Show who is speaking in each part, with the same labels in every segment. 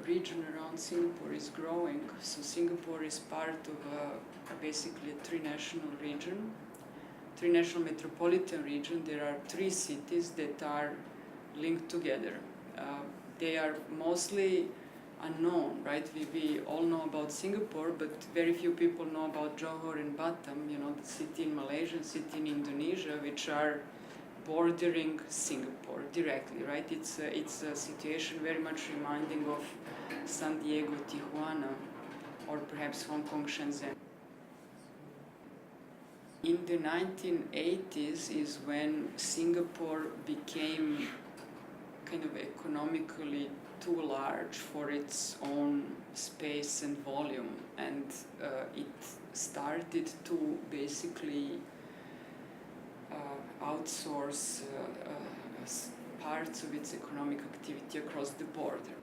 Speaker 1: region around Singapore is growing. So Singapore is part of basically a three-national region, three-national metropolitan region. There are three cities that are linked together. They are mostly unknown, right? We all know about Singapore, but very few people know about Johor and Batam, you know, the city in Malaysia, city in Indonesia, which are bordering Singapore directly, right? It's a situation very much reminding of San Diego, Tijuana, or perhaps Hong Kong, Shenzhen. In the 1980s is when Singapore became kind of economically too large for its own space and volume, and it started to basically outsource parts of its economic activity across the border.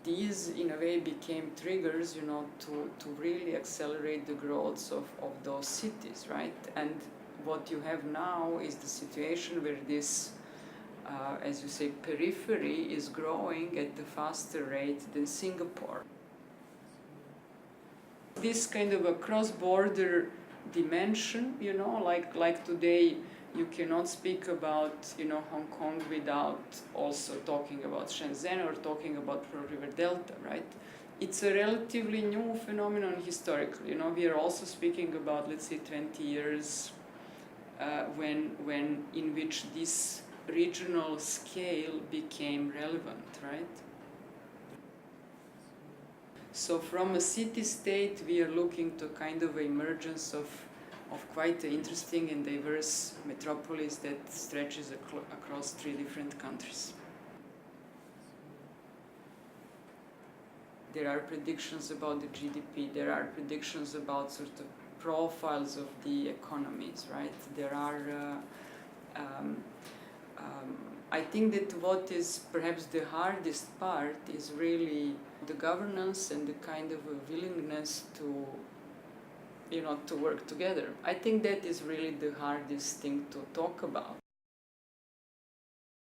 Speaker 1: These, in a way, became triggers, you know, to really accelerate the growth of those cities, right? And what you have now is the situation where this, as you say, periphery is growing at a faster rate than Singapore. This kind of a cross-border dimension, you know, like today you cannot speak about, you know, Hong Kong without also talking about Shenzhen or talking about Pearl River Delta, right? It's a relatively new phenomenon historically. You know, we are also speaking about, let's say, 20 years when in which this regional scale became relevant, right? So from a city-state, we are looking to kind of emergence of quite an interesting and diverse metropolis that stretches across three different countries. There are predictions about the GDP, there are predictions about sort of profiles of the economies, right? There are, I think that what is perhaps the hardest part is really the governance and the kind of a willingness to, you know, to work together. I think that is really the hardest thing to talk about.